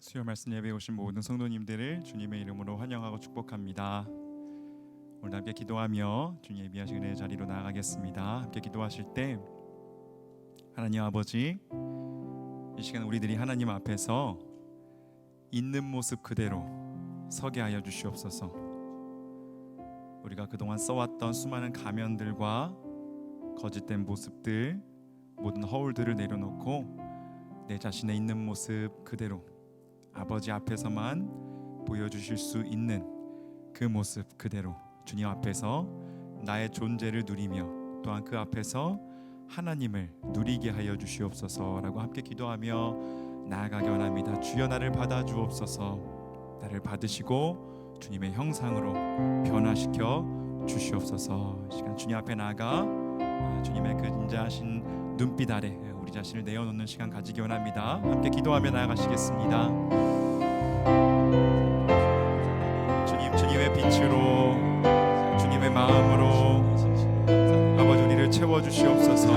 수요 말씀 예배에 오신 모든 성도님들을 주님의 이름으로 환영하고 축복합니다. 오늘 함께 기도하며 주님 예비하신 은혜의 자리로 나아가겠습니다. 함께 기도하실 때 하나님 아버지, 이 시간 우리들이 하나님 앞에서 있는 모습 그대로 서게 하여 주시옵소서. 우리가 그동안 써왔던 수많은 가면들과 거짓된 모습들, 모든 허울들을 내려놓고 내 자신의 있는 모습 그대로 아버지 앞에서만 보여주실 수 있는 그 모습 그대로 주님 앞에서 나의 존재를 누리며 또한 그 앞에서 하나님을 누리게 하여 주시옵소서라고 함께 기도하며 나아가기 원합니다. 주여 나를 받아 주옵소서. 나를 받으시고 주님의 형상으로 변화시켜 주시옵소서. 이 시간 주님 앞에 나아가 주님의 그 인자하신 눈빛 아래 우리 자신을 내어놓는 시간 가지기 원합니다. 함께 기도하며 나아가시겠습니다. 주님의 빛으로, 주님의 마음으로 아버지 우리를 채워주시옵소서.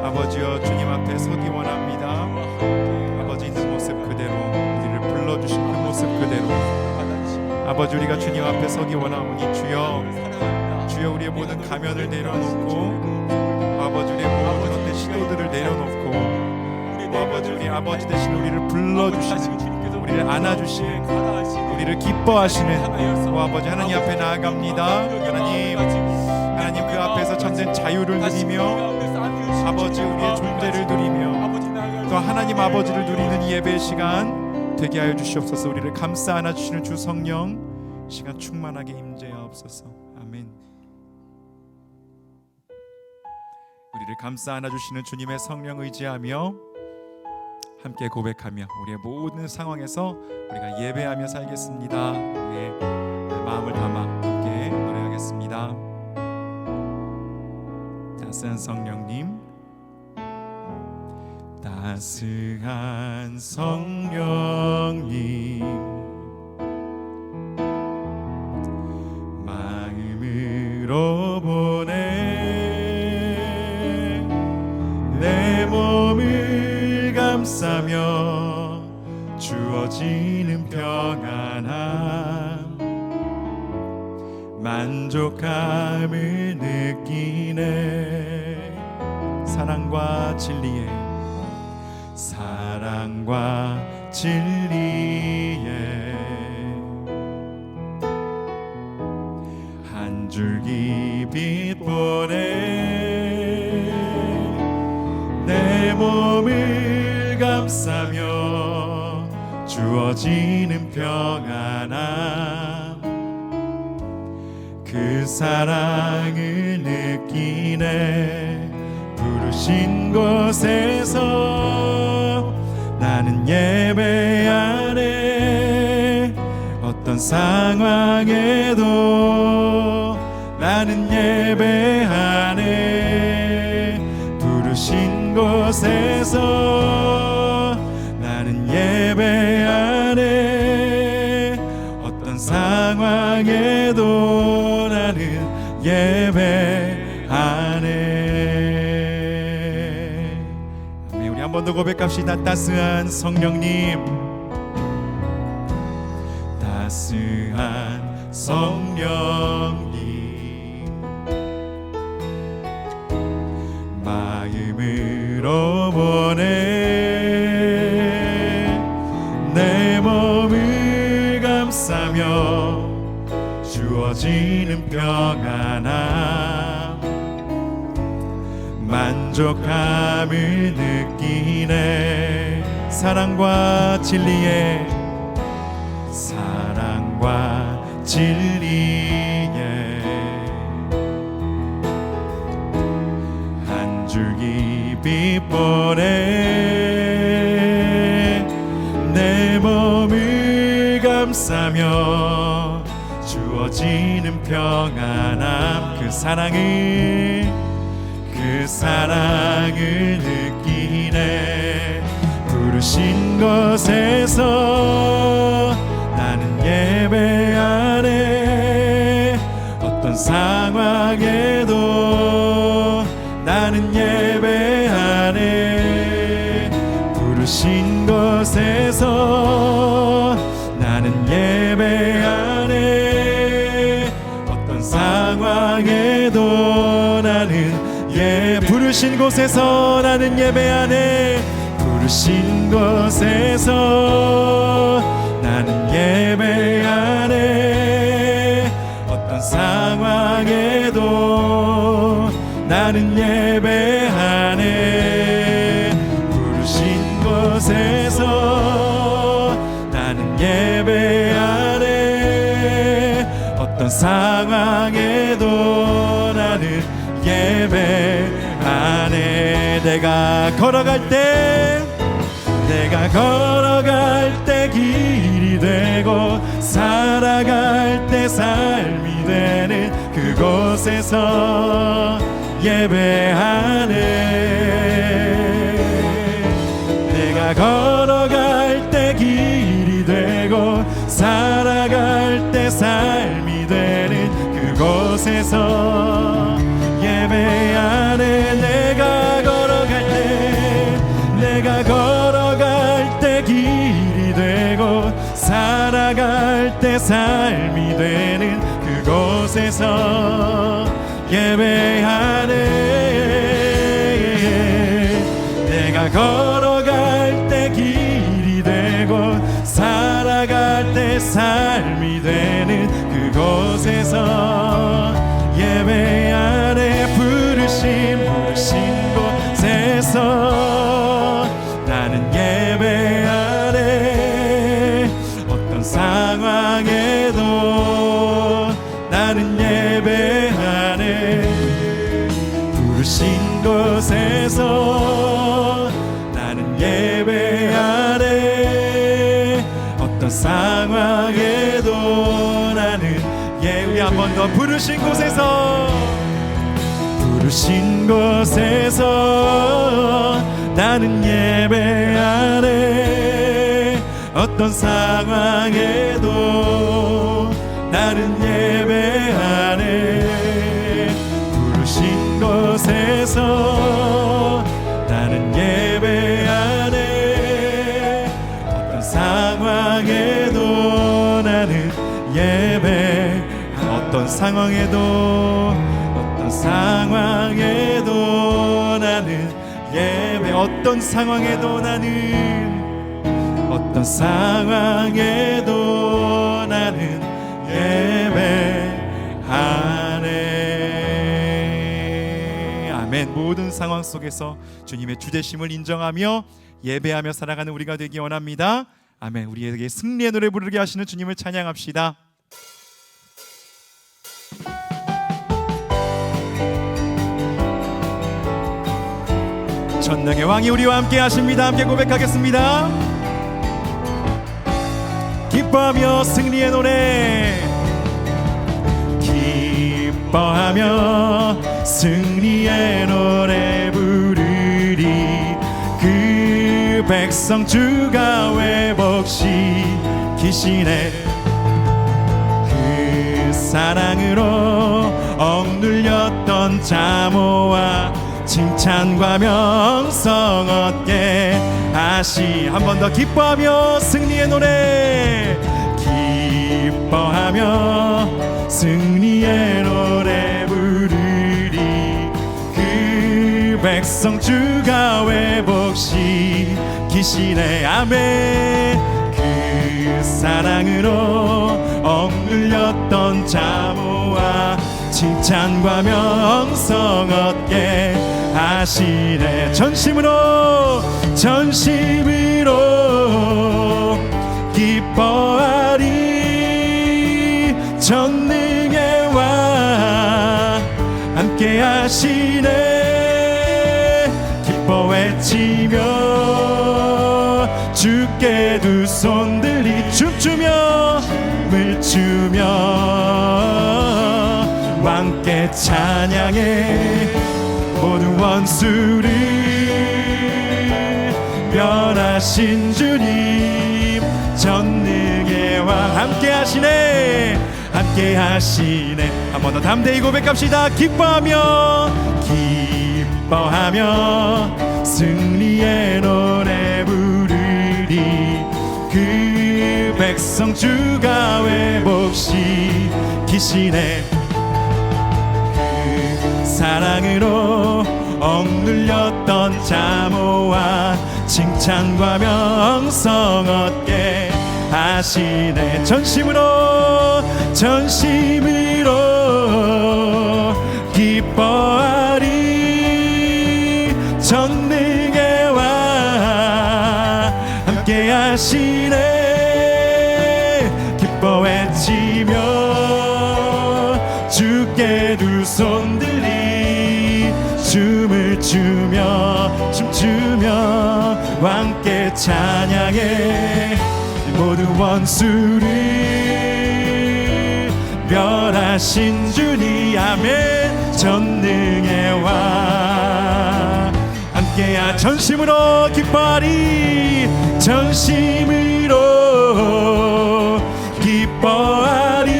아버지여, 주님 앞에 서기 원합니다. 아버지 있는 모습 그대로, 우리를 불러주신 그 모습 그대로 아버지 우리가 주님 앞에 서기 원하오니 주여 우리의 모든 가면을 내려놓고 아버지 우리의 모든 헛된 시도들을 내려놓고 아버지 우리 아버지 대신 우리를 불러주시는, 우리를 안아주시는, 우리를 기뻐하시는 아버지 하나님 앞에 나아갑니다. 하나님 그 앞에서 참된 자유를 누리며 아버지 우리의 존재를 누리며 또 하나님 아버지를 누리는 이 예배의 시간 되게 하여 주시옵소서. 우리를 감싸 안아주시는 주 성령 시간 충만하게 임재하옵소서. 아멘. 우리를 감싸 안아주시는 주님의 성령 의지하며 함께 고백하며 우리의 모든 상황에서 우리가 예배하며 살겠습니다. 우리의 마음을 담아 함께 노래하겠습니다. 따스한 성령님, 따스한 성령님, 마음으로 보내 내 몸을 감싸며 주어지는 평안함, 만족함을 느끼네. 사랑과 진리에 한 줄기 빛 보내 내 몸을 감싸며 주어지는 평안함, 그 사랑을 느끼네. 부르신 곳에서 나는 예배하네. 어떤 상황에도 나는 예배하네. 부르신 곳에서 나는 예배하네. 어떤 상황에도 나는 예배하네. 우리 한 번 더 고백합시다. 따스한 성령님, 따스한 성령님, 마음으로 보내 내 몸을 감싸며 주어지는 평안함, 만족함을 느끼네. 사랑과 진리에 한 줄기 빛 보내 내 몸을 감싸며 주어지는 평안함, 그 사랑을 느끼네. 부르신 곳에서 나는 예배하네. 어떤 상황에도 나는 예배하네. 부르신 곳 곳에서 나는 예배하네. 어떤 상황에도 나는 부르신 곳에서 나는 예배하네. 부르신 곳에서 나는 예배하네. 어떤 상황에도 나는 예배하네. 부르신 곳에서 나는 예배하네. 어떤 상황에도 나는 예배하네. 내가 걸어갈 때 길이 되고 살아갈 때 삶이 되는 그곳에서 예배하네. 내가 걸어갈 때 길이 되고 살아갈 때 삶이 되는 그곳에서 예배하네. 내가 걸어갈 때 길이 되고 살아갈 때 삶이 되는 그곳에서 예배하네. 내가 걸어갈 때 길이 되고 살아갈 때 삶이 되는 그곳에서 예배하네. 부르신 곳에서 나는 예배하네. 어떤 상황에도 나는 예배하네. 부르신 곳에서 나는 예배하네. 어떤 상황에도 나는 우리 한 번 더 부르신 곳에서 나는 예배하네. 어떤 상황에도 나는 예배하네. 부르신 곳에서 나는 예배하네. 어떤 상황에도 나는 어떤 상황에도 나는 예배. 어떤 상황에도 나는 예배하네. 아멘. 모든 상황 속에서 주님의 주되심을 인정하며 예배하며 살아가는 우리가 되기 원합니다. 아멘. 우리에게 승리의 노래 부르게 하시는 주님을 찬양합시다. 전능의 왕이 우리와 함께 하십니다. 함께 고백하겠습니다. 기뻐하며 승리의 노래. 기뻐하며 승리의 노래 부르리. 그 백성 주가 회복시키시네. 그 사랑으로 억눌렸던 자모와 칭찬과 명성 얻게 하시. 한 번 더 기뻐하며 승리의 노래. 기뻐하며 승리의 노래 부르리. 그 백성 주가 회복시키시네. 아멘. 그 사랑으로 억눌렸던 자모와 칭찬과 명성 얻게 하시네. 전심으로 기뻐하리. 전능의 왕 함께 하시네. 기뻐 외치며 주께 두 손 들이 춤추며 물추며 왕께 찬양해. 모든 원수를 멸하신 주님. 전능의 왕 함께 하시네. 한 번 더 담대히 고백합시다. 기뻐하며 승리의 노래 부르리. 백성 주가 회복시키시네. 그 사랑으로 억눌렸던 자모와 칭찬과 명성 얻게 하시네. 전심으로 기뻐하리. 전능의 왕 함께 하시네. 기뻐 외치며 주께 두 손 들이 춤을 추며 춤추며 왕께 찬양해. 모두 원수를 멸하신 주니 아멘. 전능의 왕 함께야. 전심으로 기뻐하리. 전심으로 기뻐하리.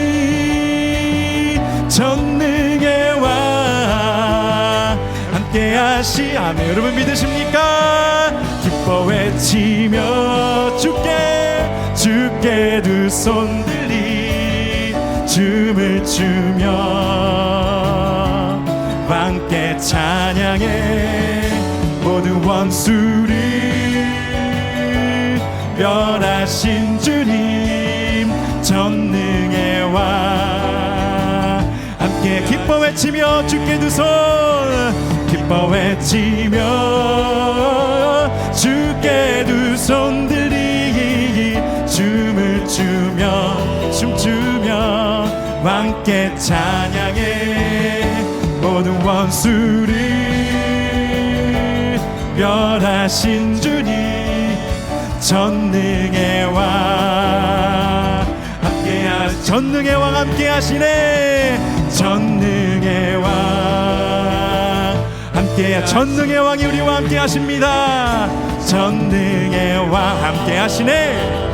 전능의 왕 함께하시. 아멘. 여러분 믿으십니까? 기뻐 외치며 주께 두 손 들이 춤을 추며 왕께 찬양해. 모든 원수를 멸하신 주님 전능의 왕 함께 기뻐 외치며 주께 두 손 기뻐 외치며 주께 두 손 들이 춤을 추며 춤추며 왕께 찬양해. 모든 원수를 멸하신 주님 전능의 왕 함께하. 전능의 왕 함께하시네. 전능의 왕 함께하. 전능의 왕이 우리와 함께하십니다. 전능의 왕 함께하시네.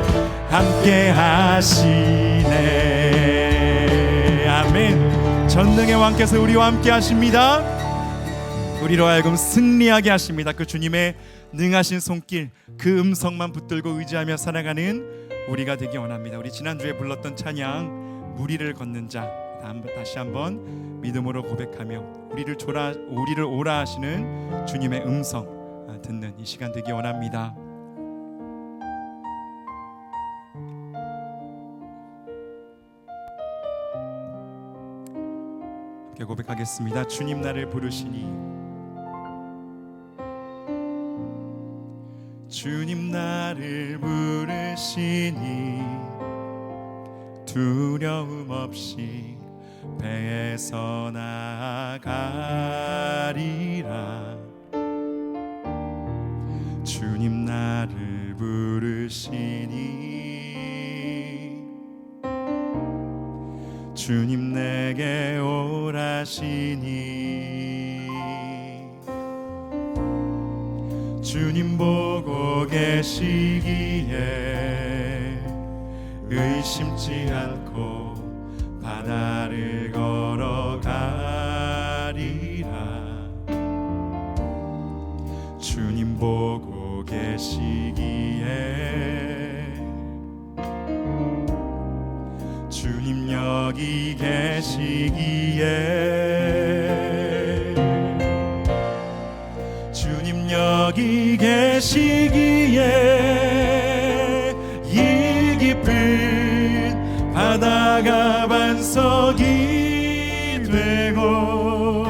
함께하시네. 아멘. 전능의 왕께서 우리와 함께하십니다. 우리로 하여금 승리하게 하십니다. 그 주님의 능하신 손길, 그 음성만 붙들고 의지하며 살아가는 우리가 되기 원합니다. 우리 지난주에 불렀던 찬양 무리를 걷는 자, 다시 한번 믿음으로 고백하며 우리를 오라 하시는 주님의 음성 듣는 이 시간 되기 원합니다. 함께 고백하겠습니다. 주님 나를 부르시니 주님 나를 부르시니 두려움 없이 배에서 나아가리라. 주님 나를 부르시니 주님 내게 오라시니 주님 보고 계시기에 의심치 않고 바다를 걸어가리라. 주님 보고 계시기에 주님 여기 계시기에 주님 여기 계시기에 이 깊은 바다가 반석이 되고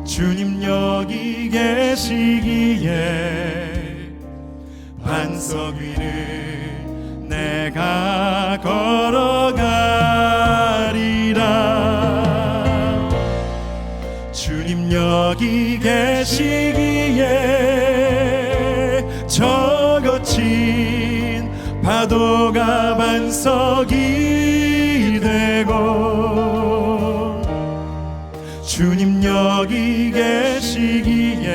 주님 여기 계시기에 반석 위를 내가 걸어가리라. 주님 여기 계시기에 저 거친 파도가 반석이 되고 주님 여기 계시기에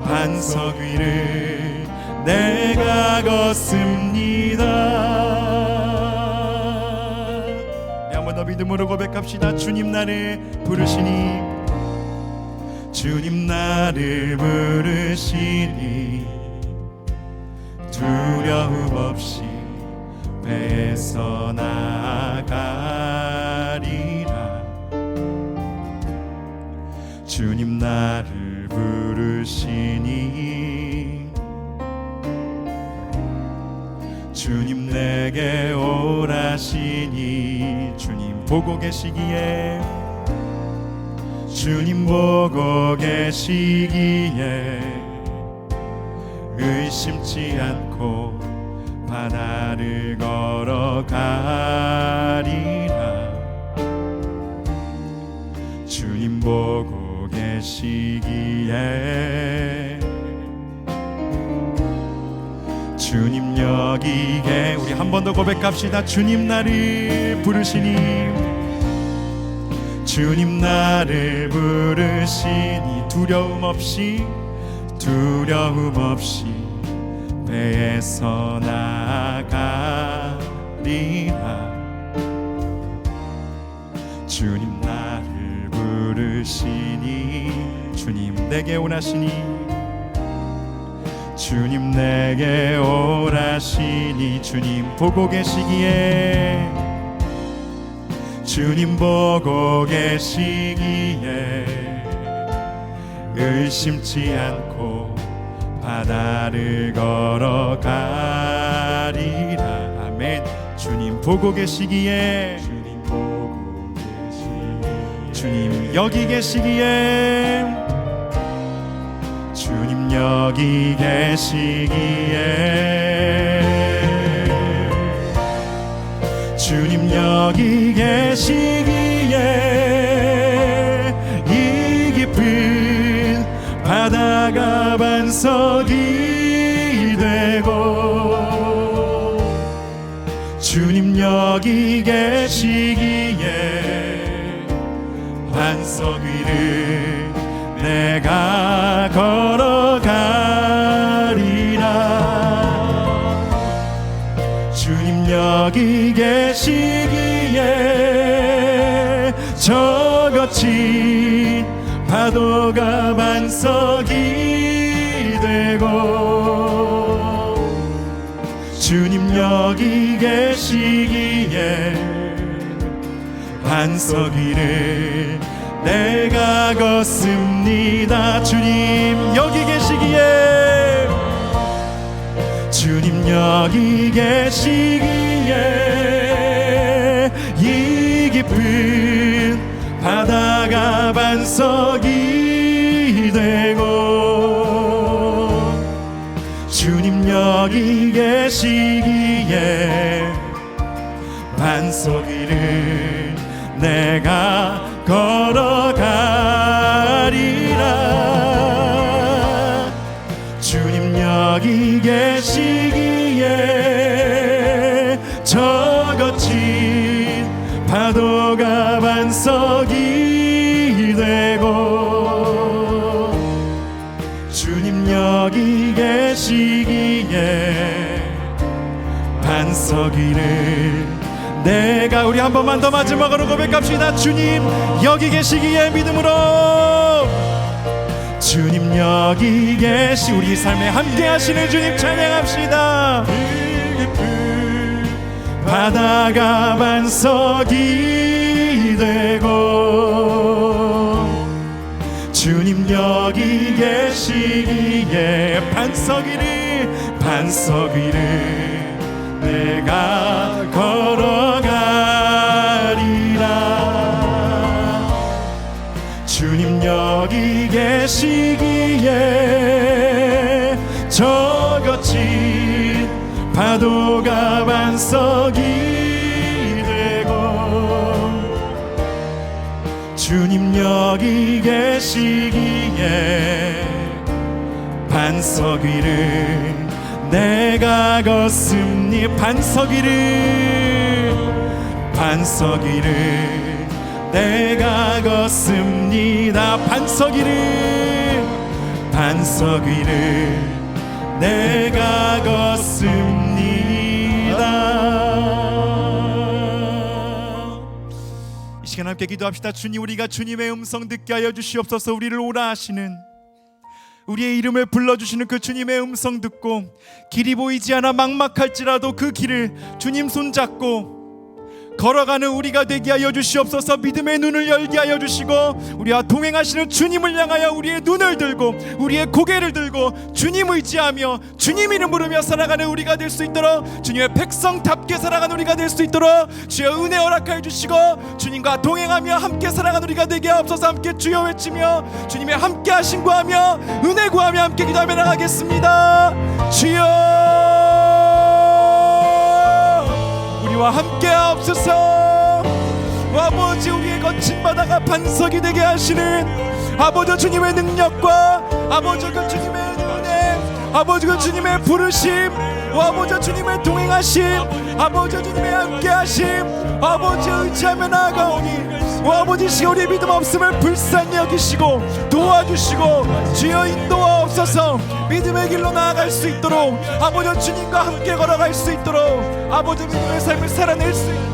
반석 위를 내가 걷습니다. 네, 한 번 더 믿음으로 고백합시다. 주님 나를 부르시니 주님 나를 부르시니 두려움 없이 배에서 나아가리라. 주님 나를 부르시니 주님 내게 오라시니 주님 보고 계시기에 주님 보고 계시기에 의심치 않고 바다를 걸어가리라. 주님 보고 계시기에 주님 여기에 우리 한 번 더 고백합시다. 주님 나를 부르시니 주님 나를 부르시니 두려움 없이 배에서 나아가리라. 주님 나를 부르시니 주님 내게 오라시니 주님 내게 오라시니 주님 보고 계시기에 주님 보고 계시기에 의심치 않고 바다를 걸어가리라. 아멘. 주님 보고 계시기에 주님 여기 계시기에 주님 여기 계시기에 주님 여기 계시기에 이 깊은 바다가 반석이 되고 주님 여기 계시기에 반석 위를 내가 걸어가리라. 주님 여기 계시기에 저 거친 파도가 반석이 되고 주님 여기 계시기에 반석 위를 내가 걷습니다. 주님 여기 계시기에 주님 여기 계시기에 이 깊은 바다가 반석이 되고 주님 여기 계시기에 반석 위를 내가 걸어가리라. 주님 여기 계시기에 저 거친 파도가 반석이 되고 주님 여기 계시기에 반석 위를 내가 우리 한 번만 더 마지막으로 고백합시다. 주님 여기 계시기에 믿음으로 주님 여기 계시 우리 삶에 함께 하시는 주님 찬양합시다. 바다가 반석이 되고 주님 여기 계시기에 반석 위를 내가 걸어가리라. 주님 여기 계시기에 저 거친 파도가 반석이 되고 주님 여기 계시기에 반석 위를 내가 걷습니 반석 위를 내가 걷습니다. 반석 위를 내가 걷습니다. 이 시간 함께 기도합시다. 주님 우리가 주님의 음성 듣게 하여 주시옵소서. 우리를 오라 하시는 우리의 이름을 불러주시는 그 주님의 음성 듣고 길이 보이지 않아 막막할지라도 그 길을 주님 손잡고 걸어가는 우리가 되게 하여 주시옵소서. 믿음의 눈을 열게 하여 주시고 우리와 동행하시는 주님을 향하여 우리의 눈을 들고 우리의 고개를 들고 주님 의지하며 주님 이름 부르며 살아가는 우리가 될 수 있도록, 주님의 백성답게 살아가는 우리가 될 수 있도록 주여 은혜 허락하여 주시고 주님과 동행하며 함께 살아가는 우리가 되게 하옵소서. 함께 주여 외치며 주님의 함께 하심 구하며 은혜 구하며 함께 기도하며 나가겠습니다. 주여 우리와 함께 하옵소서. 아버지, 우리의 거친 바다가 반석이 되게 하시는 아버지 주님의 능력과 아버지 그 주님의 은혜, 아버지 그 주님의 부르심, 아버지 주님의 동행하심, 아버지 주님의 함께하심, 아버지 의지하며 나아가오니 아버지 시가 우리의 믿음 없음을 불쌍히 여기시고 도와주시고 주여 인도하옵소서. 믿음의 길로 나아갈 수 있도록 아버지 주님과 함께 걸어갈 수 있도록 아버지 믿음의 삶을 살아낼 수 있도록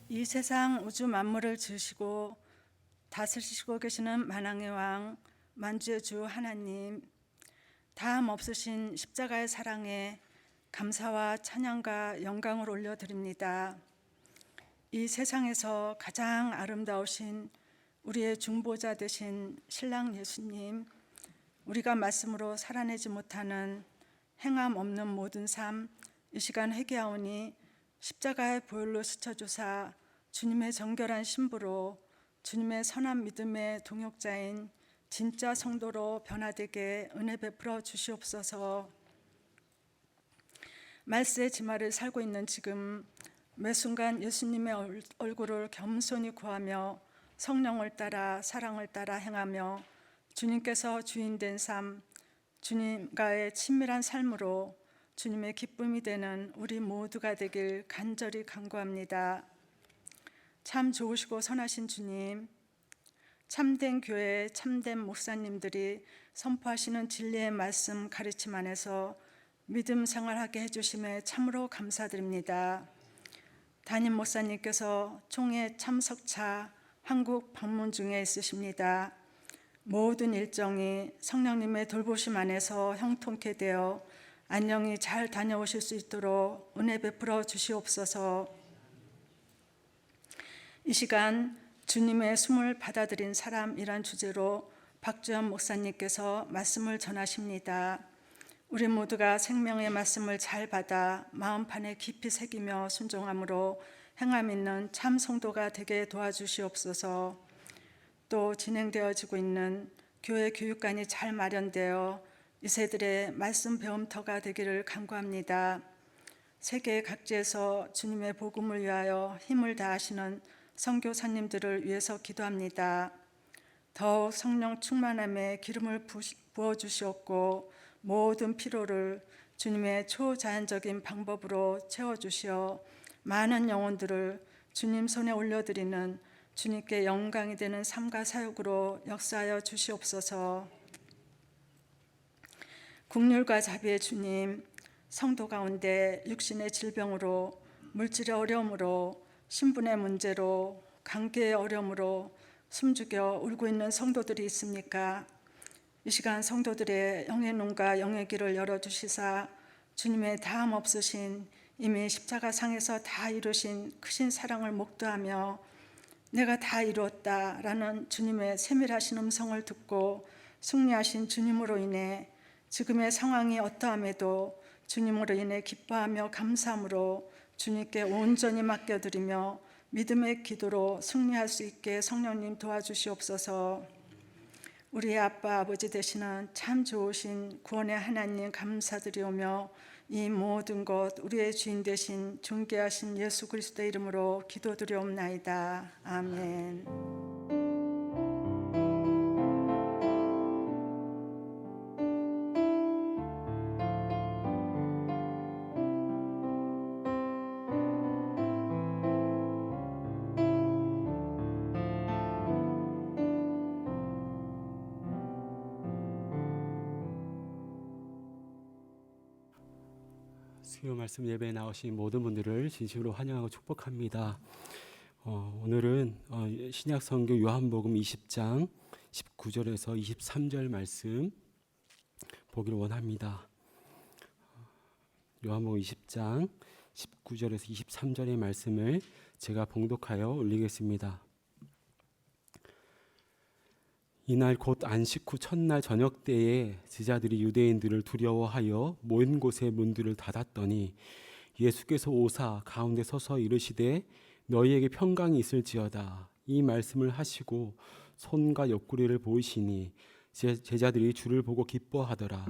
이 세상 우주 만물을 지으시고 다스리시고 계시는 만왕의 왕 만주의 주 하나님, 다함 없으신 십자가의 사랑에 감사와 찬양과 영광을 올려드립니다. 이 세상에서 가장 아름다우신 우리의 중보자 되신 신랑 예수님, 우리가 말씀으로 살아내지 못하는 행함 없는 모든 삶 이 시간 회개하오니 십자가의 보혈로 스쳐주사 주님의 정결한 신부로 주님의 선한 믿음의 동역자인 진짜 성도로 변화되게 은혜 베풀어 주시옵소서. 말세의 지마를 살고 있는 지금 매 순간 예수님의 얼굴을 겸손히 구하며 성령을 따라 사랑을 따라 행하며 주님께서 주인된 삶, 주님과의 친밀한 삶으로 주님의 기쁨이 되는 우리 모두가 되길 간절히 간구합니다. 참 좋으시고 선하신 주님, 참된 교회, 참된 목사님들이 선포하시는 진리의 말씀 가르침 안에서 믿음 생활하게 해주심에 참으로 감사드립니다. 담임 목사님께서 총회 참석차 한국 방문 중에 있으십니다. 모든 일정이 성령님의 돌보심 안에서 형통케 되어 안녕히 잘 다녀오실 수 있도록 은혜 베풀어 주시옵소서. 이 시간 주님의 숨을 받아들인 사람이란 주제로 박주현 목사님께서 말씀을 전하십니다. 우리 모두가 생명의 말씀을 잘 받아 마음판에 깊이 새기며 순종함으로 행함 있는 참 성도가 되게 도와주시옵소서. 또 진행되어지고 있는 교회 교육관이 잘 마련되어 이 세들의 말씀 배움터가 되기를 간구합니다. 세계 각지에서 주님의 복음을 위하여 힘을 다하시는 선교사님들을 위해서 기도합니다. 더욱 성령 충만함에 기름을 부어주시옵고 모든 피로를 주님의 초자연적인 방법으로 채워주시어 많은 영혼들을 주님 손에 올려드리는 주님께 영광이 되는 삶과 사역으로 역사하여 주시옵소서. 긍휼과 자비의 주님, 성도 가운데 육신의 질병으로, 물질의 어려움으로, 신분의 문제로, 관계의 어려움으로 숨죽여 울고 있는 성도들이 있습니까? 이 시간 성도들의 영의 눈과 영의 귀를 열어주시사 주님의 다함 없으신 이미 십자가상에서 다 이루신 크신 사랑을 목도하며 내가 다 이루었다라는 주님의 세밀하신 음성을 듣고 승리하신 주님으로 인해 지금의 상황이 어떠함에도 주님으로 인해 기뻐하며 감사함으로 주님께 온전히 맡겨드리며 믿음의 기도로 승리할 수 있게 성령님 도와주시옵소서. 우리의 아빠 아버지 되시는 참 좋으신 구원의 하나님 감사드리오며 이 모든 것 우리의 주인 되신 존귀하신 예수 그리스도의 이름으로 기도드리옵나이다. 아멘. 수요 말씀 예배에 나오신 모든 분들을 진심으로 환영하고 축복합니다. 오늘은 신약 성경 요한복음 20장 19절에서 23절 말씀 보기를 원합니다. 요한복음 20장 19절에서 23절의 말씀을 제가 봉독하여 올리겠습니다. 이날 곧 안식 후 첫날 저녁 때에 제자들이 유대인들을 두려워하여 모인 곳의 문들을 닫았더니 예수께서 오사 가운데 서서 이르시되 너희에게 평강이 있을지어다. 이 말씀을 하시고 손과 옆구리를 보이시니 제자들이 주를 보고 기뻐하더라.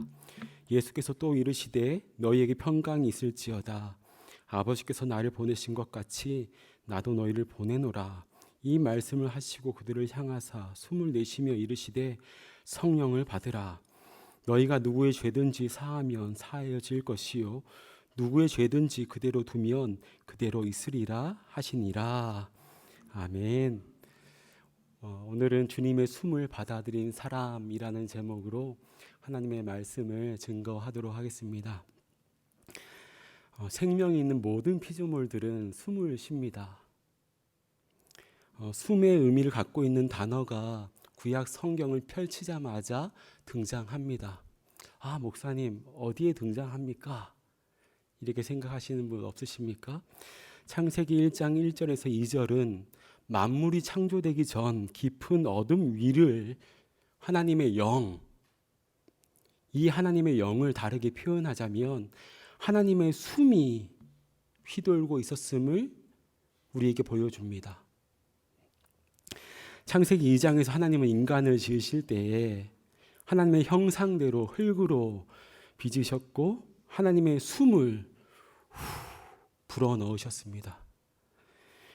예수께서 또 이르시되 너희에게 평강이 있을지어다. 아버지께서 나를 보내신 것 같이 나도 너희를 보내노라. 이 말씀을 하시고 그들을 향하사 숨을 내쉬며 이르시되 성령을 받으라. 너희가 누구의 죄든지 사하면 사하여질 것이요 누구의 죄든지 그대로 두면 그대로 있으리라 하시니라. 아멘. 오늘은 주님의 숨을 받아들인 사람이라는 제목으로 하나님의 말씀을 증거하도록 하겠습니다. 생명이 있는 모든 피조물들은 숨을 쉽니다. 숨의 의미를 갖고 있는 단어가 구약 성경을 펼치자마자 등장합니다. 아, 목사님 어디에 등장합니까? 이렇게 생각하시는 분 없으십니까? 창세기 1장 1절에서 2절은 만물이 창조되기 전 깊은 어둠 위를 하나님의 영, 이 하나님의 영을 다르게 표현하자면 하나님의 숨이 휘돌고 있었음을 우리에게 보여줍니다. 창세기 2장에서 하나님은 인간을 지으실 때에 하나님의 형상대로 흙으로 빚으셨고 하나님의 숨을 불어넣으셨습니다.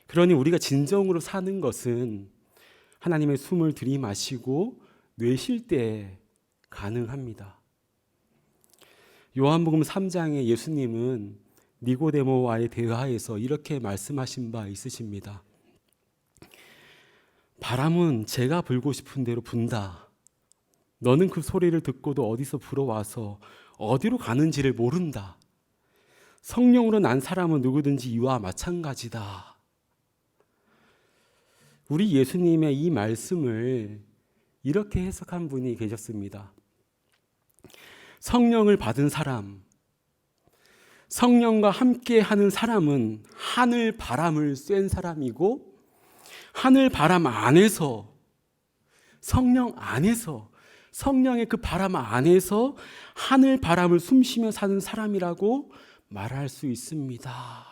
그러니 우리가 진정으로 사는 것은 하나님의 숨을 들이마시고 내쉴 때 가능합니다. 요한복음 3장에 예수님은 니고데모와의 대화에서 이렇게 말씀하신 바 있으십니다. 바람은 제가 불고 싶은 대로 분다. 너는 그 소리를 듣고도 어디서 불어와서 어디로 가는지를 모른다. 성령으로 난 사람은 누구든지 이와 마찬가지다. 우리 예수님의 이 말씀을 이렇게 해석한 분이 계셨습니다. 성령을 받은 사람, 성령과 함께 하는 사람은 하늘 바람을 쐰 사람이고 하늘 바람 안에서 성령 안에서 성령의 그 바람 안에서 하늘 바람을 숨쉬며 사는 사람이라고 말할 수 있습니다.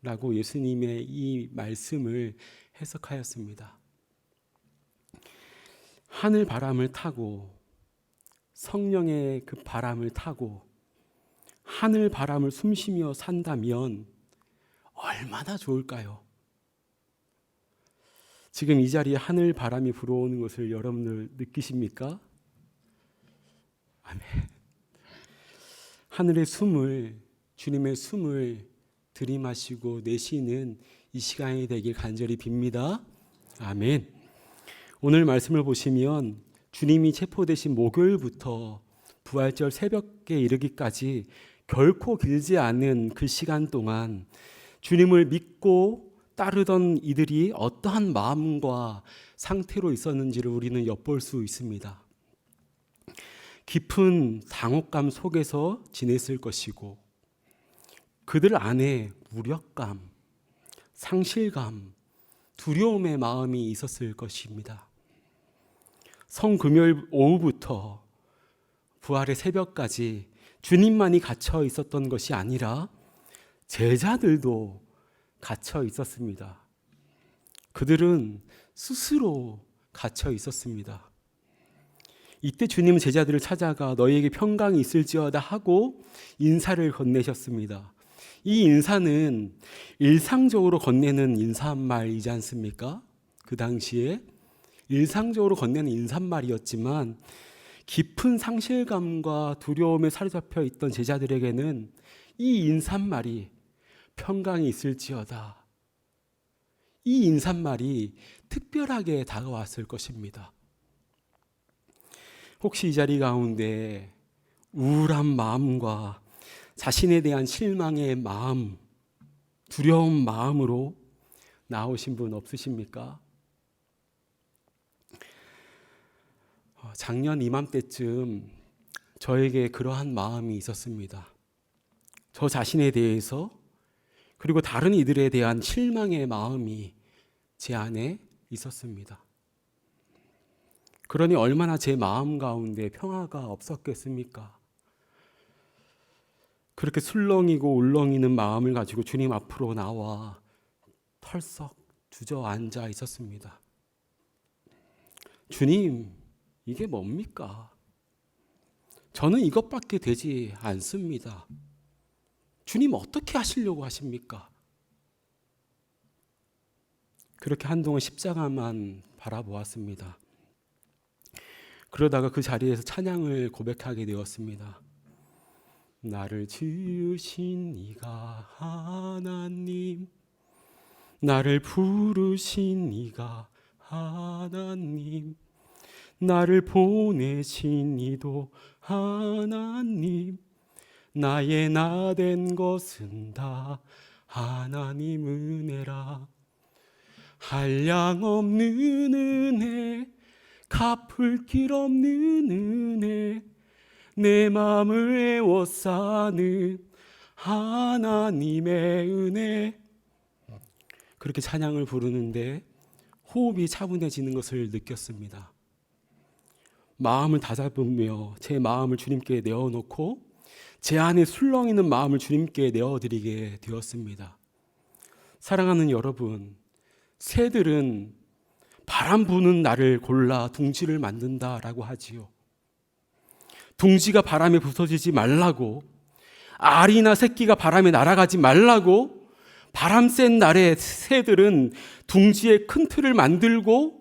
라고 예수님의 이 말씀을 해석하였습니다. 하늘 바람을 타고 성령의 그 바람을 타고 하늘 바람을 숨쉬며 산다면 얼마나 좋을까요? 지금 이 자리에 하늘 바람이 불어오는 것을 여러분들 느끼십니까? 아멘. 하늘의 숨을, 주님의 숨을 들이마시고 내쉬는 이 시간이 되길 간절히 빕니다. 아멘. 오늘 말씀을 보시면 주님이 체포되신 목요일부터 부활절 새벽에 이르기까지 결코 길지 않은 그 시간 동안 주님을 믿고 따르던 이들이 어떠한 마음과 상태로 있었는지를 우리는 엿볼 수 있습니다. 깊은 당혹감 속에서 지냈을 것이고 그들 안에 무력감, 상실감, 두려움의 마음이 있었을 것입니다. 성금요일 오후부터 부활의 새벽까지 주님만이 갇혀 있었던 것이 아니라 제자들도 갇혀 있었습니다. 그들은 스스로 갇혀 있었습니다. 이때 주님은 제자들을 찾아가 너희에게 평강이 있을지어다 하고 인사를 건네셨습니다. 이 인사는 일상적으로 건네는 인사말이지 않습니까? 그 당시에 일상적으로 건네는 인사말이었지만 깊은 상실감과 두려움에 사로잡혀 있던 제자들에게는 이 인사말이 평강이 있을지어다. 이 인사말이 특별하게 다가왔을 것입니다. 혹시 이 자리 가운데 우울한 마음과 자신에 대한 실망의 마음, 두려운 마음으로 나오신 분 없으십니까? 작년 이맘때쯤 저에게 그러한 마음이 있었습니다. 저 자신에 대해서 그리고 다른 이들에 대한 실망의 마음이 제 안에 있었습니다. 그러니 얼마나 제 마음 가운데 평화가 없었겠습니까? 그렇게 술렁이고 울렁이는 마음을 가지고 주님 앞으로 나와 털썩 주저앉아 있었습니다. 주님, 이게 뭡니까? 저는 이것밖에 되지 않습니다. 주님 어떻게 하시려고 하십니까? 그렇게 한동안 십자가만 바라보았습니다. 그러다가 그 자리에서 찬양을 고백하게 되었습니다. 나를 지으신 이가 하나님, 나를 부르신 이가 하나님, 나를 보내신 이도 하나님, 나의 나 된 것은 다 하나님 은혜라. 한량없는 은혜, 갚을 길 없는 은혜, 내 마음을 에워싸는 하나님의 은혜. 그렇게 찬양을 부르는데 호흡이 차분해지는 것을 느꼈습니다. 마음을 다잡으며 제 마음을 주님께 내어놓고 제 안에 술렁이는 마음을 주님께 내어드리게 되었습니다. 사랑하는 여러분, 새들은 바람 부는 날을 골라 둥지를 만든다라고 하지요. 둥지가 바람에 부서지지 말라고, 알이나 새끼가 바람에 날아가지 말라고 바람 센 날에 새들은 둥지에 큰 틀을 만들고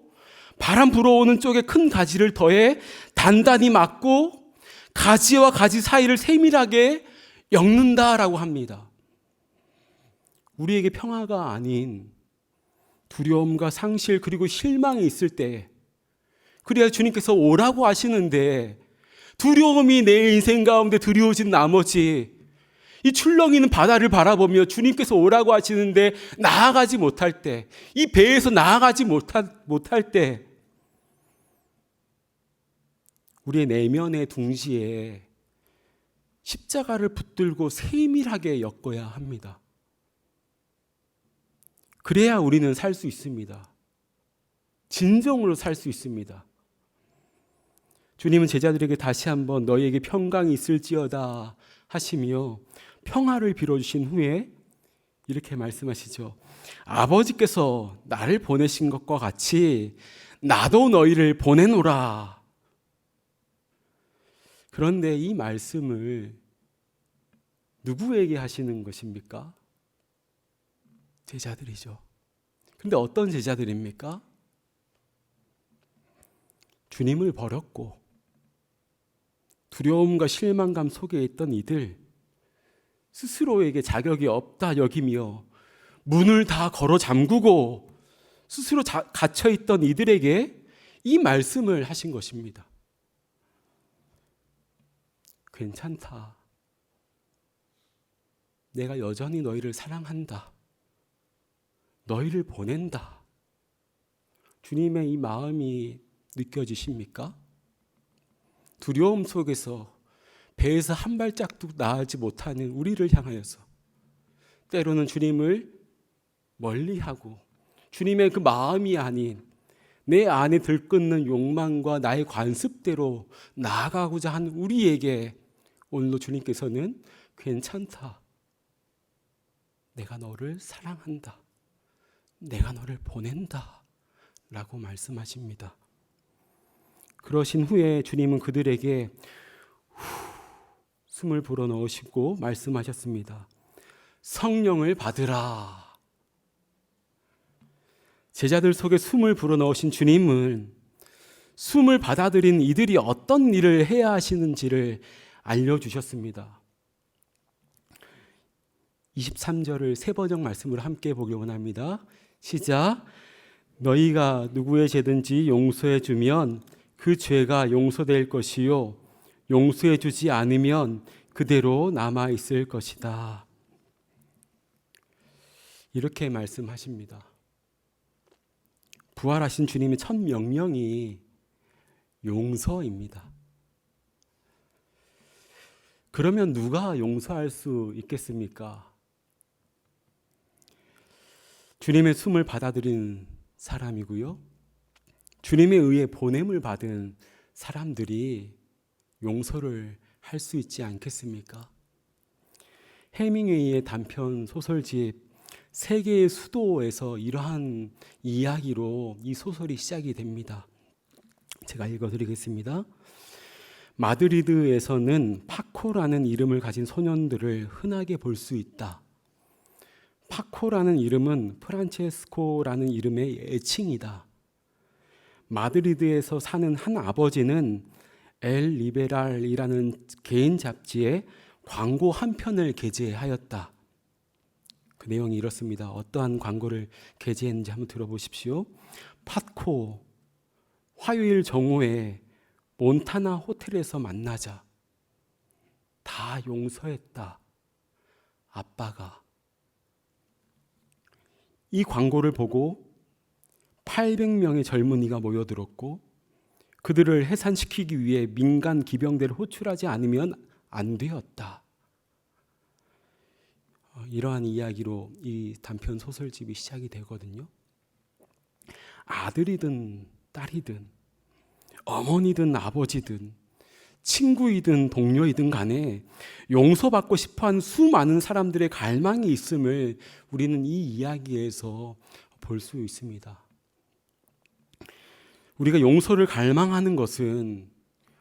바람 불어오는 쪽에 큰 가지를 더해 단단히 막고 가지와 가지 사이를 세밀하게 엮는다라고 합니다. 우리에게 평화가 아닌 두려움과 상실 그리고 실망이 있을 때, 그래야 주님께서 오라고 하시는데 두려움이 내 인생 가운데 드리워진 나머지 이 출렁이는 바다를 바라보며 주님께서 오라고 하시는데 나아가지 못할 때, 이 배에서 나아가지 못할 때 우리의 내면의 둥지에 십자가를 붙들고 세밀하게 엮어야 합니다. 그래야 우리는 살 수 있습니다. 진정으로 살 수 있습니다. 주님은 제자들에게 다시 한번 너희에게 평강이 있을지어다 하시며 평화를 빌어주신 후에 이렇게 말씀하시죠. 아버지께서 나를 보내신 것과 같이 나도 너희를 보내노라. 그런데 이 말씀을 누구에게 하시는 것입니까? 제자들이죠. 그런데 어떤 제자들입니까? 주님을 버렸고 두려움과 실망감 속에 있던 이들, 스스로에게 자격이 없다 여기며 문을 다 걸어 잠그고 스스로 갇혀있던 이들에게 이 말씀을 하신 것입니다. 괜찮다. 내가 여전히 너희를 사랑한다. 너희를 보낸다. 주님의 이 마음이 느껴지십니까? 두려움 속에서 배에서 한 발짝도 나아지 못하는 우리를 향하여서 때로는 주님을 멀리하고 주님의 그 마음이 아닌 내 안에 들끓는 욕망과 나의 관습대로 나아가고자 하는 우리에게 오늘도 주님께서는 괜찮다. 내가 너를 사랑한다. 내가 너를 보낸다. 라고 말씀하십니다. 그러신 후에 주님은 그들에게 숨을 불어넣으시고 말씀하셨습니다. 성령을 받으라. 제자들 속에 숨을 불어넣으신 주님은 숨을 받아들인 이들이 어떤 일을 해야 하시는지를 알려주셨습니다. 23절을 세 번역 말씀으로 함께 보기 원합니다. 시작. 너희가 누구의 죄든지 용서해 주면 그 죄가 용서될 것이요 용서해 주지 않으면 그대로 남아 있을 것이다. 이렇게 말씀하십니다. 부활하신 주님의 첫 명령이 용서입니다. 그러면 누가 용서할 수 있겠습니까? 주님의 숨을 받아들인 사람이고요. 주님에 의해 보냄을 받은 사람들이 용서를 할 수 있지 않겠습니까? 해밍웨이의 단편 소설집 세계의 수도에서 이러한 이야기로 이 소설이 시작이 됩니다. 제가 읽어드리겠습니다. 마드리드에서는 파코라는 이름을 가진 소년들을 흔하게 볼 수 있다. 파코라는 이름은 프란체스코라는 이름의 애칭이다. 마드리드에서 사는 한 아버지는 엘 리베랄이라는 개인 잡지에 광고 한 편을 게재하였다. 그 내용이 이렇습니다. 어떠한 광고를 게재했는지 한번 들어보십시오. 파코, 화요일 정오에 몬타나 호텔에서 만나자. 다 용서했다. 아빠가. 이 광고를 보고 800명의 젊은이가 모여들었고 그들을 해산시키기 위해 민간 기병대를 호출하지 않으면 안 되었다. 이러한 이야기로 이 단편 소설집이 시작이 되거든요. 아들이든 딸이든 어머니든 아버지든 친구이든 동료이든 간에 용서받고 싶어하는 수많은 사람들의 갈망이 있음을 우리는 이 이야기에서 볼 수 있습니다. 우리가 용서를 갈망하는 것은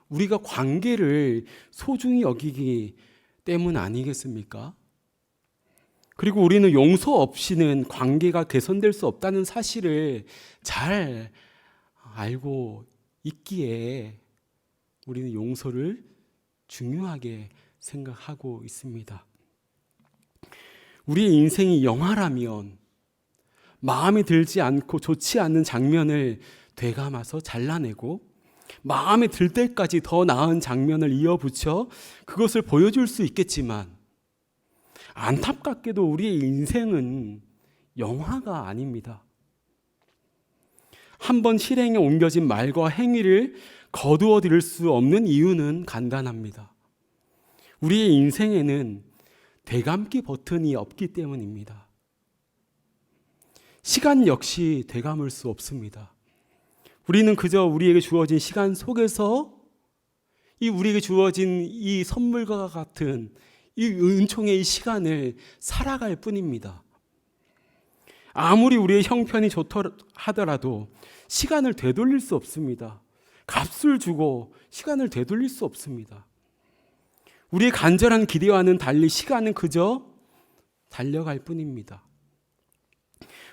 우리가 관계를 소중히 여기기 때문 아니겠습니까? 그리고 우리는 용서 없이는 관계가 개선될 수 없다는 사실을 잘 알고 있기에 우리는 용서를 중요하게 생각하고 있습니다. 우리의 인생이 영화라면 마음에 들지 않고 좋지 않는 장면을 되감아서 잘라내고 마음에 들 때까지 더 나은 장면을 이어붙여 그것을 보여줄 수 있겠지만 안타깝게도 우리의 인생은 영화가 아닙니다. 한번 실행에 옮겨진 말과 행위를 거두어 들일 수 없는 이유는 간단합니다. 우리의 인생에는 되감기 버튼이 없기 때문입니다. 시간 역시 되감을 수 없습니다. 우리는 그저 우리에게 주어진 시간 속에서 우리에게 주어진 이 선물과 같은 이 은총의 이 시간을 살아갈 뿐입니다. 아무리 우리의 형편이 좋다 하더라도 시간을 되돌릴 수 없습니다. 값을 주고 시간을 되돌릴 수 없습니다. 우리의 간절한 기대와는 달리 시간은 그저 달려갈 뿐입니다.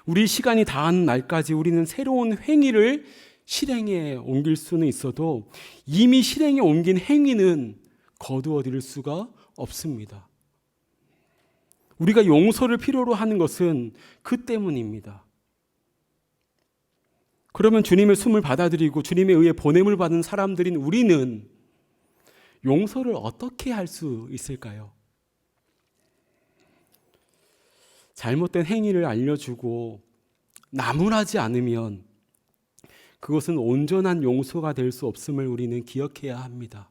우리 시간이 다한 날까지 우리는 새로운 행위를 실행에 옮길 수는 있어도 이미 실행에 옮긴 행위는 거두어 들일 수가 없습니다. 우리가 용서를 필요로 하는 것은 그 때문입니다. 그러면 주님의 숨을 받아들이고 주님에 의해 보냄을 받은 사람들인 우리는 용서를 어떻게 할 수 있을까요? 잘못된 행위를 알려주고 나무라지 않으면 그것은 온전한 용서가 될 수 없음을 우리는 기억해야 합니다.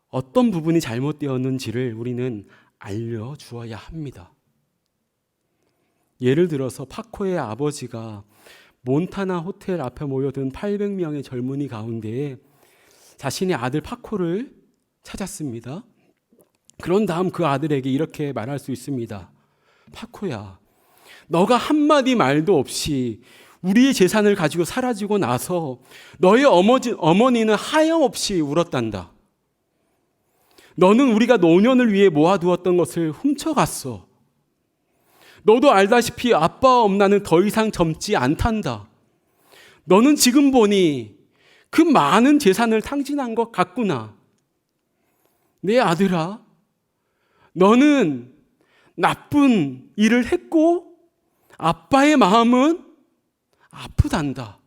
어떤 부분이 잘못되었는지를 우리는 알려주어야 합니다. 예를 들어서 파코의 아버지가 몬타나 호텔 앞에 모여든 800명의 젊은이 가운데에 자신의 아들 파코를 찾았습니다. 그런 다음 그 아들에게 이렇게 말할 수 있습니다. 파코야, 너가 한마디 말도 없이 우리의 재산을 가지고 사라지고 나서 너의 어머니는 하염없이 울었단다. 너는 우리가 노년을 위해 모아두었던 것을 훔쳐갔어. 너도 알다시피 아빠와 엄마는 더 이상 젊지 않단다. 너는 지금 보니 그 많은 재산을 탕진한 것 같구나. 내 아들아, 너는 나쁜 일을 했고 아빠의 마음은 아프단다.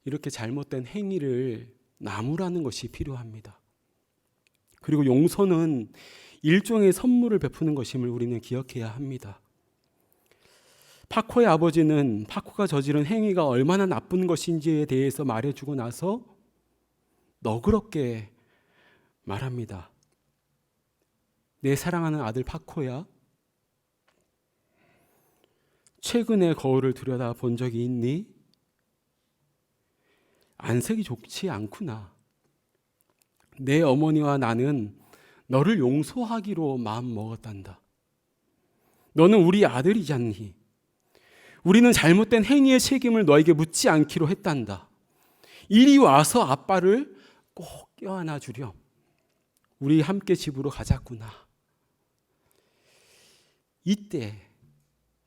이렇게 잘못된 행위를 나무라는 것이 필요합니다. 그리고 용서는 일종의 선물을 베푸는 것임을 우리는 기억해야 합니다. 파코의 아버지는 파코가 저지른 행위가 얼마나 나쁜 것인지에 대해서 말해주고 나서 너그럽게 말합니다. 내 사랑하는 아들 파코야, 최근에 거울을 들여다 본 적이 있니? 안색이 좋지 않구나. 내 어머니와 나는 너를 용서하기로 마음 먹었단다. 너는 우리 아들이잖니. 우리는 잘못된 행위의 책임을 너에게 묻지 않기로 했단다. 이리 와서 아빠를 꼭 껴안아 주렴. 우리 함께 집으로 가자꾸나. 이때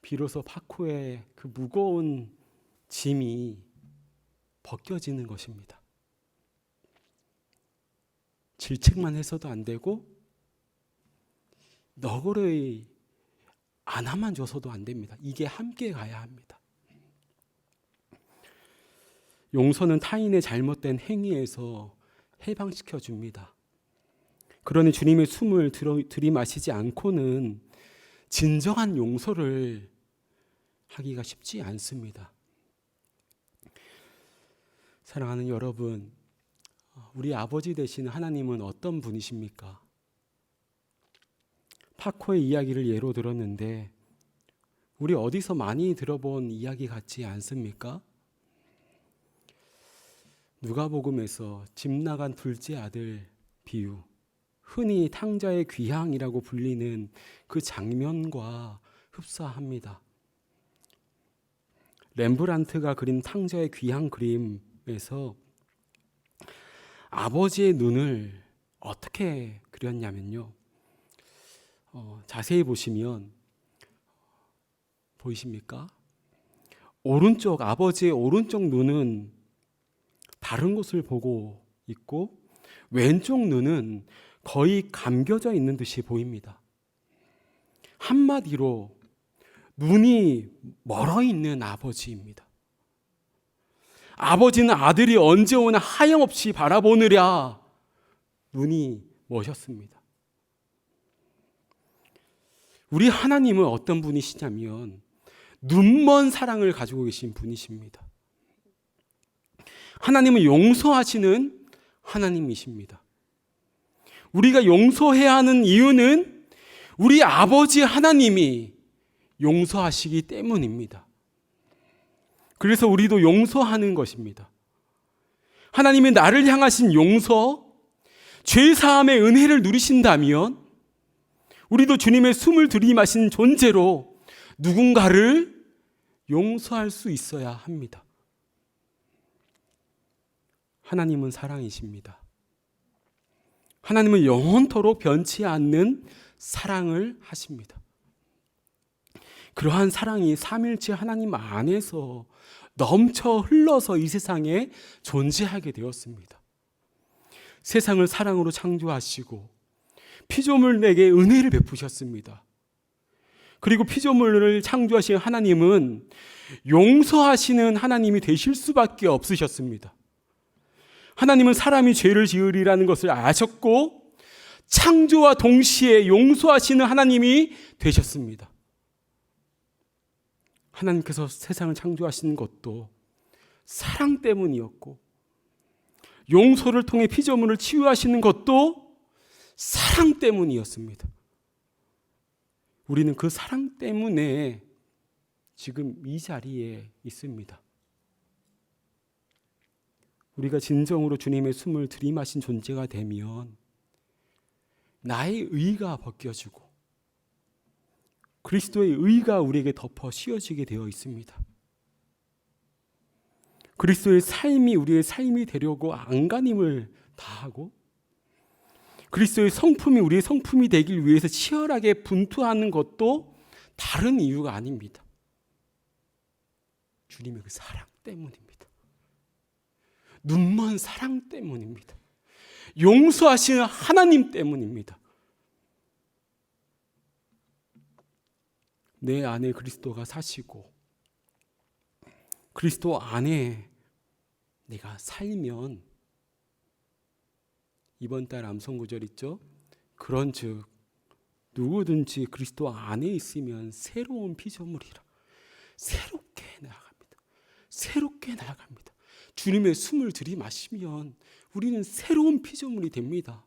비로소 파코의 그 무거운 짐이 벗겨지는 것입니다. 질책만 해서도 안 되고 너그러이 안아만 줘서도 안 됩니다. 이게 함께 가야 합니다. 용서는 타인의 잘못된 행위에서 해방시켜 줍니다. 그러니 주님의 숨을 들이마시지 않고는 진정한 용서를 하기가 쉽지 않습니다. 사랑하는 여러분, 우리 아버지 되시는 하나님은 어떤 분이십니까? 파코의 이야기를 예로 들었는데 우리 어디서 많이 들어본 이야기 같지 않습니까? 누가복음에서 집 나간 둘째 아들 비유, 흔히 탕자의 귀향이라고 불리는 그 장면과 흡사합니다. 렘브란트가 그린 탕자의 귀향 그림에서 아버지의 눈을 어떻게 그렸냐면요. 자세히 보시면 보이십니까? 아버지의 오른쪽 눈은 다른 곳을 보고 있고 왼쪽 눈은 거의 감겨져 있는 듯이 보입니다. 한마디로 눈이 멀어 있는 아버지입니다. 아버지는 아들이 언제 오나 하염없이 바라보느라 눈이 머셨습니다. 우리 하나님은 어떤 분이시냐면 눈먼 사랑을 가지고 계신 분이십니다. 하나님은 용서하시는 하나님이십니다. 우리가 용서해야 하는 이유는 우리 아버지 하나님이 용서하시기 때문입니다. 그래서 우리도 용서하는 것입니다. 하나님이 나를 향하신 용서, 죄사함의 은혜를 누리신다면 우리도 주님의 숨을 들이마신 존재로 누군가를 용서할 수 있어야 합니다. 하나님은 사랑이십니다. 하나님은 영원토록 변치 않는 사랑을 하십니다. 그러한 사랑이 삼일째 하나님 안에서 넘쳐 흘러서 이 세상에 존재하게 되었습니다. 세상을 사랑으로 창조하시고 피조물에게 은혜를 베푸셨습니다. 그리고 피조물을 창조하신 하나님은 용서하시는 하나님이 되실 수밖에 없으셨습니다. 하나님은 사람이 죄를 지으리라는 것을 아셨고 창조와 동시에 용서하시는 하나님이 되셨습니다. 하나님께서 세상을 창조하신 것도 사랑 때문이었고 용서를 통해 피조물을 치유하시는 것도 사랑 때문이었습니다. 우리는 그 사랑 때문에 지금 이 자리에 있습니다. 우리가 진정으로 주님의 숨을 들이마신 존재가 되면 나의 의가 벗겨지고 그리스도의 의가 우리에게 덮어 씌워지게 되어 있습니다. 그리스도의 삶이 우리의 삶이 되려고 안간힘을 다하고 그리스도의 성품이 우리의 성품이 되길 위해서 치열하게 분투하는 것도 다른 이유가 아닙니다. 주님의 그 사랑 때문입니다. 눈먼 사랑 때문입니다. 용서하시는 하나님 때문입니다. 내 안에 그리스도가 사시고 그리스도 안에 내가 살면 이번 달 암송 구절 있죠? 그런즉 누구든지 그리스도 안에 있으면 새로운 피조물이라. 새롭게 나아갑니다. 새롭게 나아갑니다. 주님의 숨을 들이마시면 우리는 새로운 피조물이 됩니다.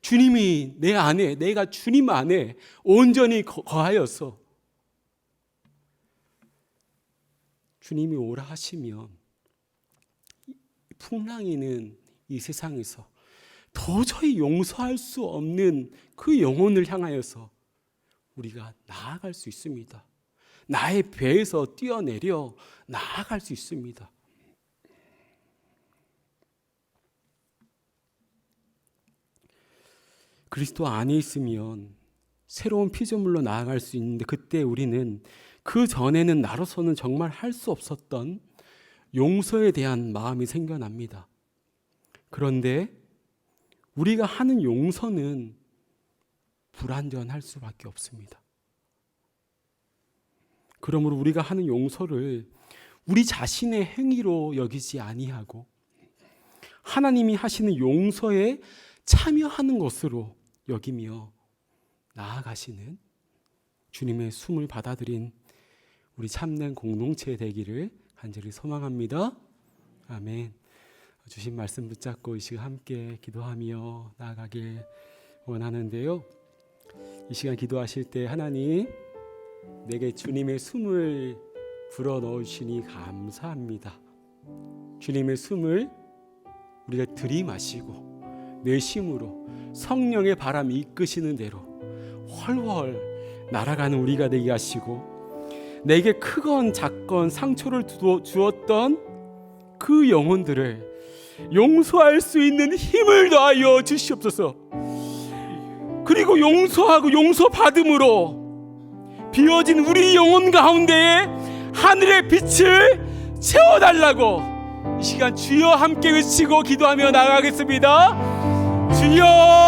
주님이 내 안에, 내가 주님 안에 온전히 거하여서 주님이 오라 하시면 풍랑이는 이 세상에서 도저히 용서할 수 없는 그 영혼을 향하여서 우리가 나아갈 수 있습니다. 나의 배에서 뛰어내려 나아갈 수 있습니다. 그리스도 안에 있으면 새로운 피조물로 나아갈 수 있는데, 그때 우리는 그 전에는 나로서는 정말 할 수 없었던 용서에 대한 마음이 생겨납니다. 그런데 우리가 하는 용서는 불완전할 수밖에 없습니다. 그러므로 우리가 하는 용서를 우리 자신의 행위로 여기지 아니하고 하나님이 하시는 용서에 참여하는 것으로 여기며 나아가시는 주님의 숨을 받아들인 우리 참된 공동체 되기를 간절히 소망합니다. 아멘. 주신 말씀 붙잡고 이 시간 함께 기도하며 나아가길 원하는데요. 이 시간 기도하실 때 하나님, 내게 주님의 숨을 불어넣으시니 감사합니다. 주님의 숨을 우리가 들이마시고 내심으로 성령의 바람 이끄시는 대로 훨훨 날아가는 우리가 되게 하시고, 내게 크건 작건 상처를 주었던 그 영혼들을 용서할 수 있는 힘을 더하여 주시옵소서. 그리고 용서하고 용서받음으로 비워진 우리 영혼 가운데에 하늘의 빛을 채워달라고 이 시간 주여 함께 외치고 기도하며 나아가겠습니다. 주여!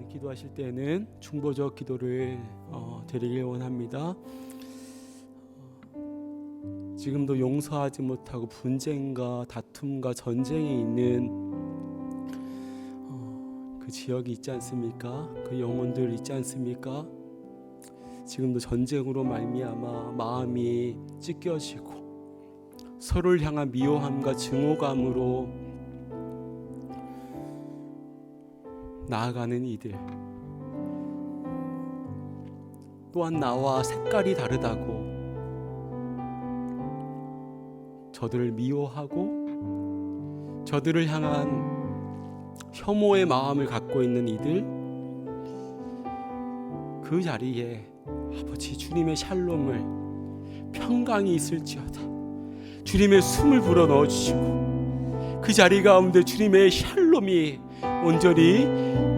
기도하실 때는 중보적 기도를 드리길 원합니다. 지금도 용서하지 못하고 분쟁과 다툼과 전쟁에 있는 그 지역이 있지 않습니까? 그 영혼들 있지 않습니까? 지금도 전쟁으로 말미암아 마음이 찢겨지고 서로를 향한 미워함과 증오감으로 나아가는 이들, 또한 나와 색깔이 다르다고 저들을 미워하고 저들을 향한 혐오의 마음을 갖고 있는 이들, 그 자리에 아버지 주님의 샬롬을 평강이 있을지어다 주님의 숨을 불어넣어 주시고 그 자리 가운데 주님의 샬롬이 온전히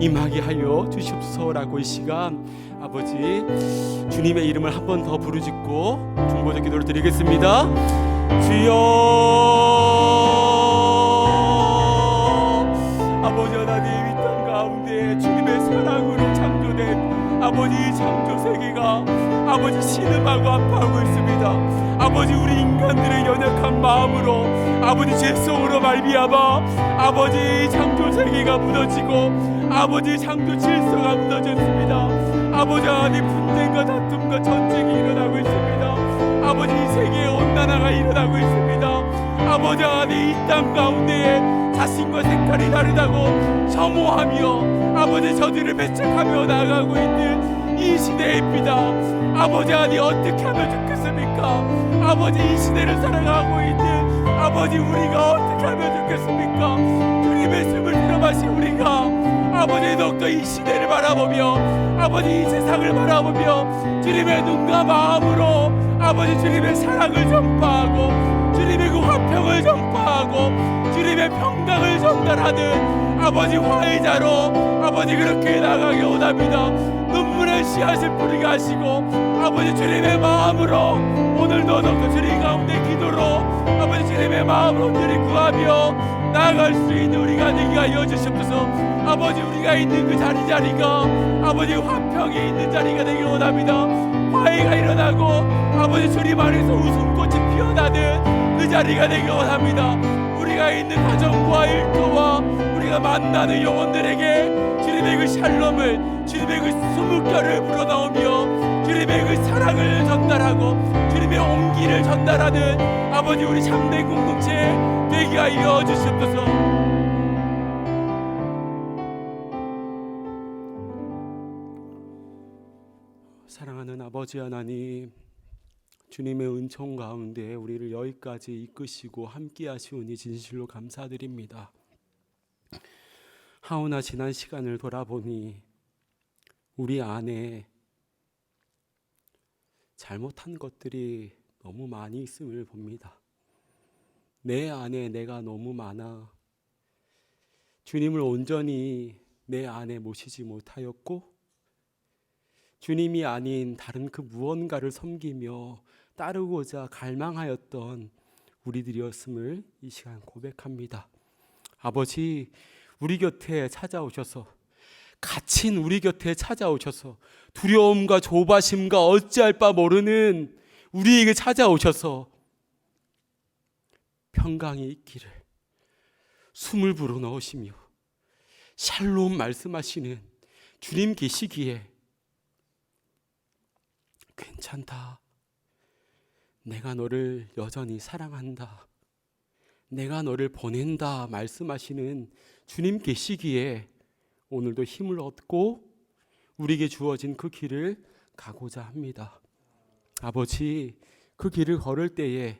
임하게 하여 주시옵소서라고 이 시간 아버지 주님의 이름을 한 번 더 부르짖고 중보적 기도를 드리겠습니다. 주여 아버지 하나님 이 땅 가운데 주님의 사랑으로 창조된 아버지 창조 세계가 아버지 신음하고 아파하고 있습니다. 아버지 우리 인간들의 연약한 마음으로 아버지 죄성으로 말미암아 아버지 창조 세계가 무너지고 아버지 창조 질서가 무너졌습니다. 아버지 하나님 분쟁과 다툼과 전쟁이 일어나고 있습니다. 아버지 이 세계에 온난화가 일어나고 있습니다. 아버지 하나님 이 땅 가운데에 자신과 색깔이 다르다고 혐오하며 아버지 저들을 배척하며 나아가고 있는 이 시대입니다. 아버지 하나님 어떻게 하면 좋겠습니까? 아버지 이 시대를 살아가고 있는 아버지 우리가 어떻게 하면 좋겠습니까? 주님의 숨을 들여 마신 우리가 아버지 더욱더 이 시대를 바라보며 아버지 이 세상을 바라보며 주님의 눈과 마음으로 아버지 주님의 사랑을 전파하고 주님의 그 화평을 전파하고 주님의 평강을 전달하는 아버지 화해자로 아버지 그렇게 나가게 원합니다. 눈물의 씨앗을 뿌리게 하시고 아버지 주님의 마음으로 오늘도 더욱더 주님 가운데 기도로 아버지 주님의 마음으로 온전히 구하며 나아갈 수 있는 우리가 되게 하여 주시옵소서. 아버지 우리가 있는 그 자리가 아버지 화평이 있는 자리가 되길 원합니다. 화해가 일어나고 아버지 주님 안에서 웃음꽃이 피어나는 그 자리가 되길 원합니다. 우리가 있는 가정과 일터와 우리가 만나는 영혼들에게 주님의 그 샬롬을 주님의 그 수묵결을 불어넣으며 주님의 그 사랑을 전달하고 주님의 온기를 전달하는 아버지 우리 참된 공동체 되게 하여 주시옵소서. 사랑하는 아버지 하나님, 주님의 은총 가운데 우리를 여기까지 이끄시고 함께 하시오니 진실로 감사드립니다. 하오나 지난 시간을 돌아보니 우리 안에 잘못한 것들이 너무 많이 있음을 봅니다. 내 안에 내가 너무 많아 주님을 온전히 내 안에 모시지 못하였고 주님이 아닌 다른 그 무언가를 섬기며 따르고자 갈망하였던 우리들이었음을 이 시간 고백합니다. 아버지 우리 곁에 찾아오셔서 갇힌 우리 곁에 찾아오셔서 두려움과 조바심과 어찌할 바 모르는 우리에게 찾아오셔서 평강이 있기를 숨을 불어넣으시며 샬롬 말씀하시는 주님 계시기에 괜찮다. 내가 너를 여전히 사랑한다. 내가 너를 보낸다 말씀하시는 주님 계시기에 오늘도 힘을 얻고 우리에게 주어진 그 길을 가고자 합니다. 아버지 그 길을 걸을 때에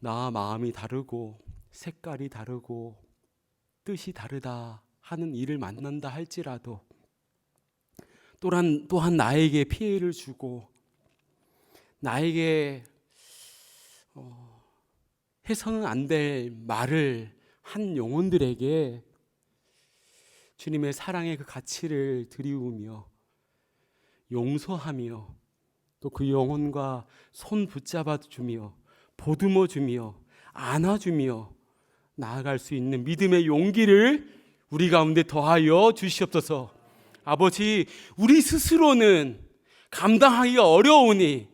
나와 마음이 다르고 색깔이 다르고 뜻이 다르다 하는 일을 만난다 할지라도 또한 나에게 피해를 주고 나에게 해서는 안 될 말을 한 영혼들에게 주님의 사랑의 그 가치를 드리우며 용서하며 또 그 영혼과 손 붙잡아 주며 보듬어 주며 안아주며 나아갈 수 있는 믿음의 용기를 우리 가운데 더하여 주시옵소서. 아버지 우리 스스로는 감당하기가 어려우니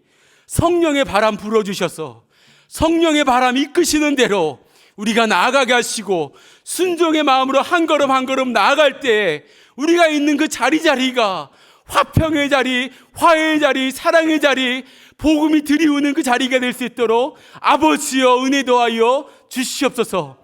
성령의 바람 불어주셔서 성령의 바람 이끄시는 대로 우리가 나아가게 하시고 순종의 마음으로 한 걸음 한 걸음 나아갈 때 우리가 있는 그 자리가 화평의 자리, 화해의 자리, 사랑의 자리, 복음이 드리우는 그 자리가 될 수 있도록 아버지여 은혜 더하여 주시옵소서.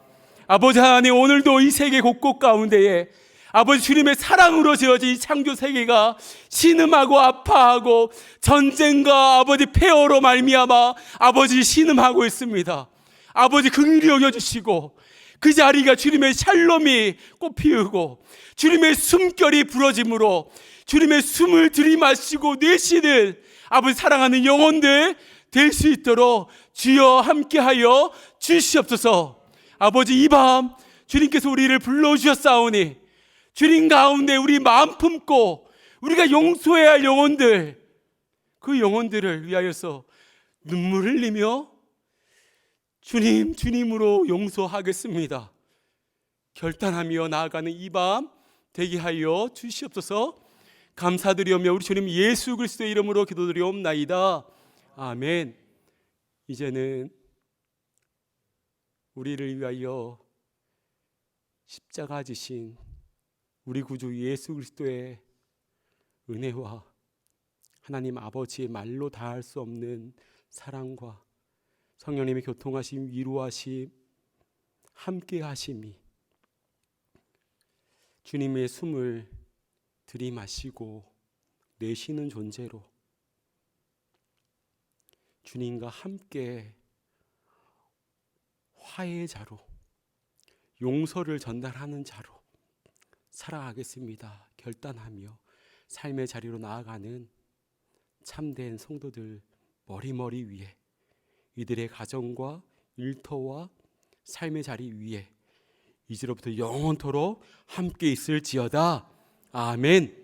아버지 하나님 오늘도 이 세계 곳곳 가운데에 아버지 주님의 사랑으로 지어진 이 창조 세계가 신음하고 아파하고 전쟁과 아버지 폐허로 말미암아 아버지 신음하고 있습니다. 아버지 긍휼히 여겨주시고 그 자리가 주님의 샬롬이 꽃피우고 주님의 숨결이 부러짐으로 주님의 숨을 들이마시고 내쉬는 아버지 사랑하는 영혼들 될 수 있도록 주여 함께하여 주시옵소서. 아버지, 이 밤 주님께서 우리를 불러주셨사오니 주님 가운데 우리 마음 품고 우리가 용서해야 할 영혼들, 그 영혼들을 위하여서 눈물 흘리며 주님으로 용서하겠습니다 결단하며 나아가는 이 밤 되게 하여 주시옵소서. 감사드리오며 우리 주님 예수 그리스도의 이름으로 기도드리옵나이다. 아멘. 이제는 우리를 위하여 십자가 지신 우리 구주 예수 그리스도의 은혜와 하나님 아버지의 말로 다할 수 없는 사랑과 성령님의 교통하심, 위로하심, 함께하심이 주님의 숨을 들이마시고 내쉬는 존재로 주님과 함께 화해의 자로, 용서를 전달하는 자로 살아가겠습니다 결단하며 삶의 자리로 나아가는 참된 성도들 머리머리 위에, 이들의 가정과 일터와 삶의 자리 위에 이제로부터 영원토록 함께 있을지어다. 아멘.